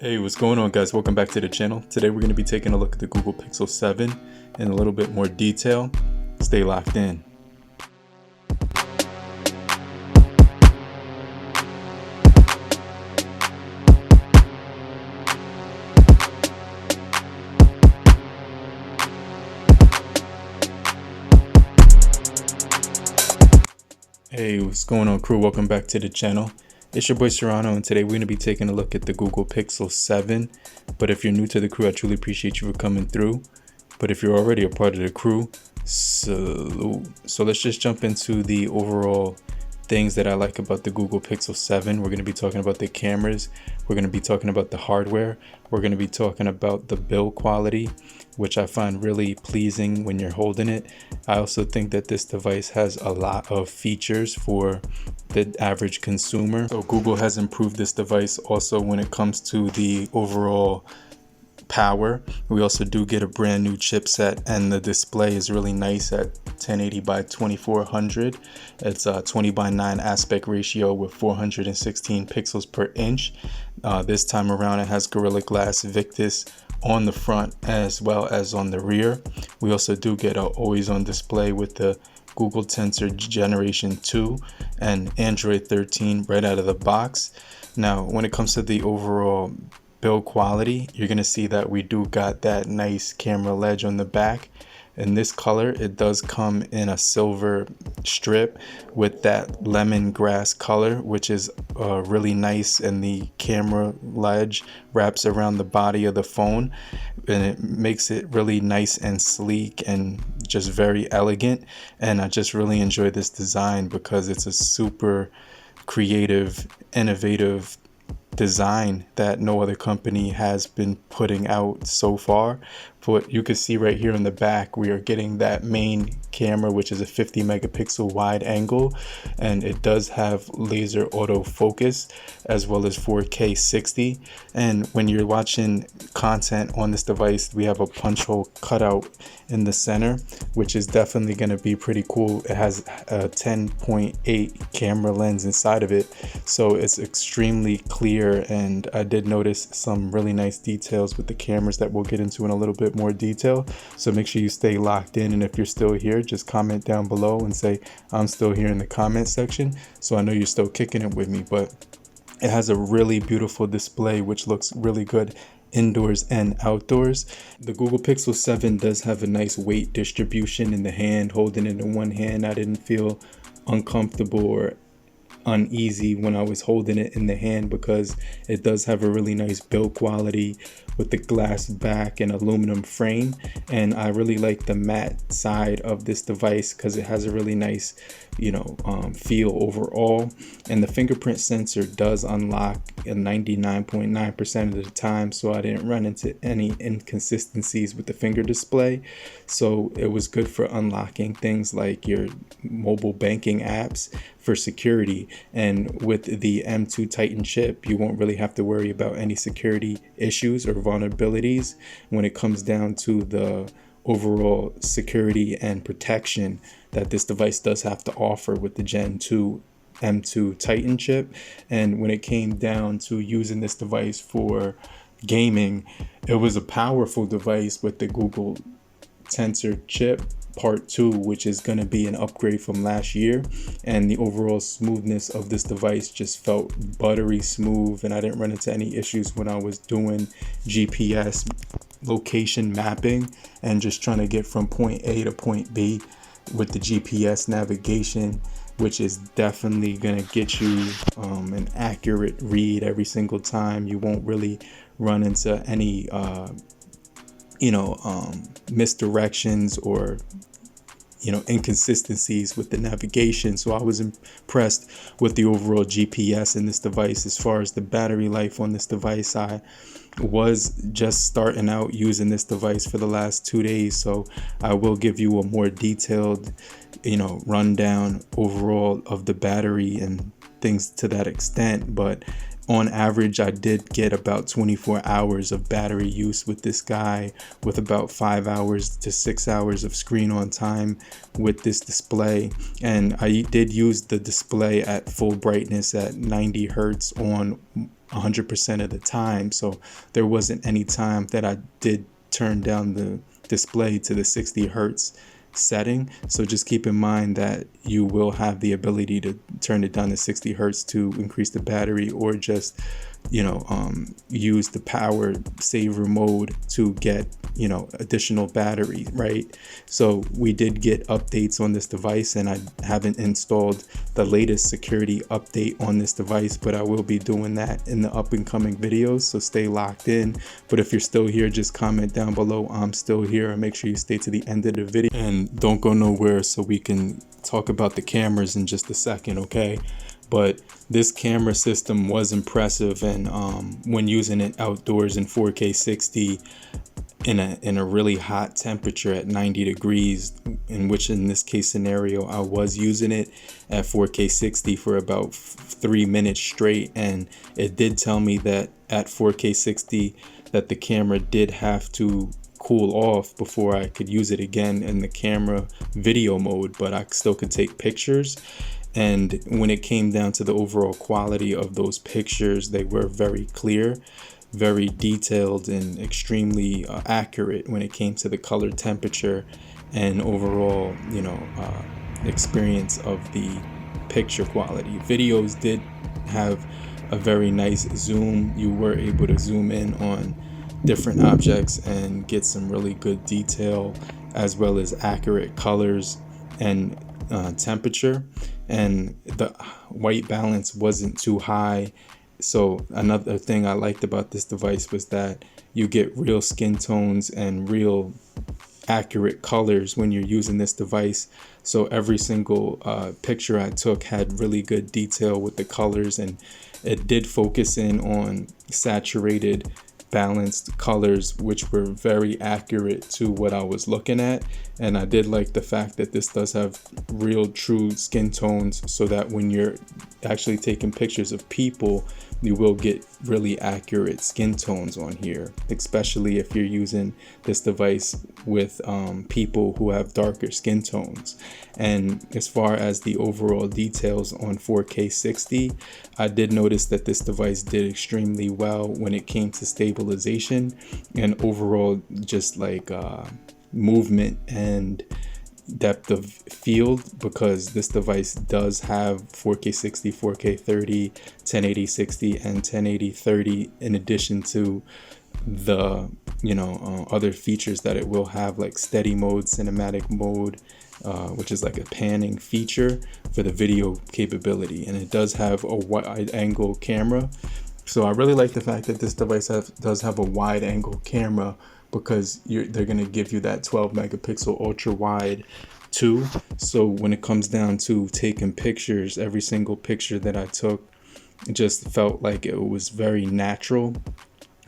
Hey, what's going on, guys? Welcome back to the channel. Today we're going to be taking a look at the Google Pixel 7 in a little bit more detail. Stay locked in. Hey, what's going on, crew? Welcome back to the channel. It's your boy Serrano, and today we're going to be taking a look at the Google Pixel 7. But if you're new to the crew, I truly appreciate you for coming through. But if you're already a part of the crew, salute. So let's just jump into the overall things that I like about the Google Pixel 7. We're going to be talking about the cameras. We're going to be talking about the hardware. We're going to be talking about the build quality, which I find really pleasing when you're holding it. I also think that this device has a lot of features for the average consumer. So Google has improved this device also when it comes to the overall power. We also do get a brand new chipset, and the display is really nice at 1080 by 2400. It's a 20:9 aspect ratio with 416 pixels per inch. This time around it has Gorilla Glass Victus on the front as well as on the rear. We also do get a always on display with the Google Tensor G2 and Android 13 right out of the box. Now when it comes to the overall build quality, you're gonna see that we do got that nice camera ledge on the back. In this color, it does come in a silver strip with that lemongrass color, which is really nice, and the camera ledge wraps around the body of the phone, and it makes it really nice and sleek and just very elegant. And I just really enjoy this design because it's a super creative, innovative design that no other company has been putting out so far. But you can see right here in the back, we are getting that main camera, which is a 50 megapixel wide angle, and it does have laser autofocus as well as 4K 60. And when you're watching content on this device, we have a punch hole cutout in the center, which is definitely going to be pretty cool. It has a 10.8 camera lens inside of it, so it's extremely clear. And I did notice some really nice details with the cameras that we'll get into in a little bit more detail. So make sure you stay locked in, and if you're still here, just comment down below and say I'm still here in the comment section, so I know you're still kicking it with me. But it has a really beautiful display which looks really good indoors and outdoors. The Google Pixel 7 does have a nice weight distribution in the hand. Holding it in one hand, I didn't feel uncomfortable or uneasy when I was holding it in the hand, because it does have a really nice build quality with the glass back and aluminum frame. And I really like the matte side of this device because it has a really nice feel overall. And the fingerprint sensor does unlock 99.9% of the time, so I didn't run into any inconsistencies with the finger display. So it was good for unlocking things like your mobile banking apps for security. And with the M2 Titan chip, you won't really have to worry about any security issues or vulnerabilities when it comes down to the overall security and protection that this device does have to offer with the Gen 2 M2 Titan chip. And when it came down to using this device for gaming, it was a powerful device with the Google Tensor chip Part 2, which is going to be an upgrade from last year. And the overall smoothness of this device just felt buttery smooth, and I didn't run into any issues when I was doing GPS location mapping and just trying to get from point A to point B with the GPS navigation, which is definitely going to get you an accurate read every single time. You won't really run into any misdirections or inconsistencies with the navigation. So I was impressed with the overall GPS in this device. As far as the battery life on this device, I was just starting out using this device for the last 2 days, so I will give you a more detailed rundown overall of the battery and things to that extent. But on average, I did get about 24 hours of battery use with this guy, with about 5 hours to 6 hours of screen on time with this display. And I did use the display at full brightness at 90 hertz on 100% of the time. So there wasn't any time that I did turn down the display to the 60 hertz setting. So just keep in mind that you will have the ability to turn it down to 60 hertz to increase the battery, or just use the power saver mode to get additional battery, right? So we did get updates on this device, and I haven't installed the latest security update on this device, but I will be doing that in the up and coming videos, so stay locked in. But if you're still here, just comment down below I'm still here, and make sure you stay to the end of the video and don't go nowhere, so we can talk about the cameras in just a second, okay? But this camera system was impressive, and when using it outdoors in 4K 60 in a really hot temperature at 90 degrees, in which in this case scenario I was using it at 4K 60 for about 3 minutes straight, and it did tell me that at 4K 60 that the camera did have to cool off before I could use it again in the camera video mode, but I still could take pictures. And when it came down to the overall quality of those pictures, they were very clear, very detailed, and extremely accurate when it came to the color temperature and overall experience of the picture quality. Videos did have a very nice zoom. You were able to zoom in on different objects and get some really good detail, as well as accurate colors and temperature, and the white balance wasn't too high. So another thing I liked about this device was that you get real skin tones and real accurate colors when you're using this device. So every single picture I took had really good detail with the colors, and it did focus in on saturated, balanced colors, which were very accurate to what I was looking at. And I did like the fact that this does have real true skin tones, so that when you're actually taking pictures of people, you will get really accurate skin tones on here, especially if you're using this device with people who have darker skin tones. And as far as the overall details on 4K 60, I did notice that this device did extremely well when it came to stabilization and overall just like movement and depth of field, because this device does have 4K 60, 4K 30, 1080 60, and 1080 30, in addition to the other features that it will have, like steady mode, cinematic mode, which is like a panning feature for the video capability, and it does have a wide angle camera. So I really like the fact that this device does have a wide angle camera, because they're going to give you that 12 megapixel ultra wide too. So when it comes down to taking pictures, every single picture that I took just felt like it was very natural,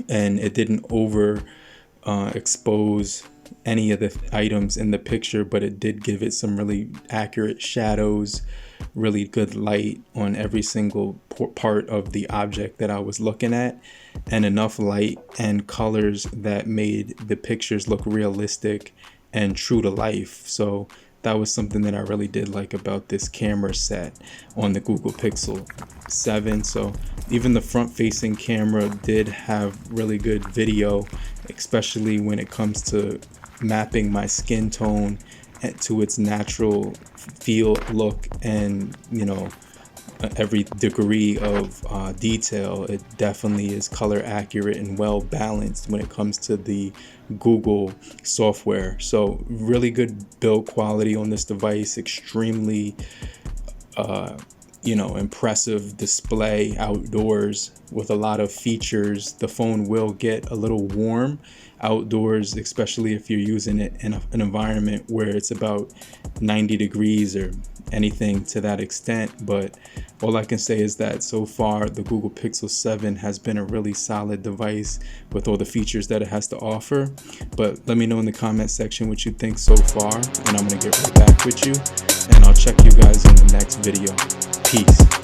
and it didn't over expose any of the items in the picture, but it did give it some really accurate shadows, really good light on every single part of the object that I was looking at, and enough light and colors that made the pictures look realistic and true to life. So that was something that I really did like about this camera set on the Google Pixel 7. So even the front facing camera did have really good video, especially when it comes to mapping my skin tone to its natural feel, look, and every degree of detail. It definitely is color accurate and well balanced when it comes to the Google software. So really good build quality on this device, extremely impressive display outdoors with a lot of features. The phone will get a little warm outdoors, especially if you're using it in an environment where it's about 90 degrees or anything to that extent. But all I can say is that so far the Google Pixel 7 has been a really solid device with all the features that it has to offer. But let me know in the comment section what you think so far, and I'm gonna get right back with you, and I'll check you guys in the next video. Peace.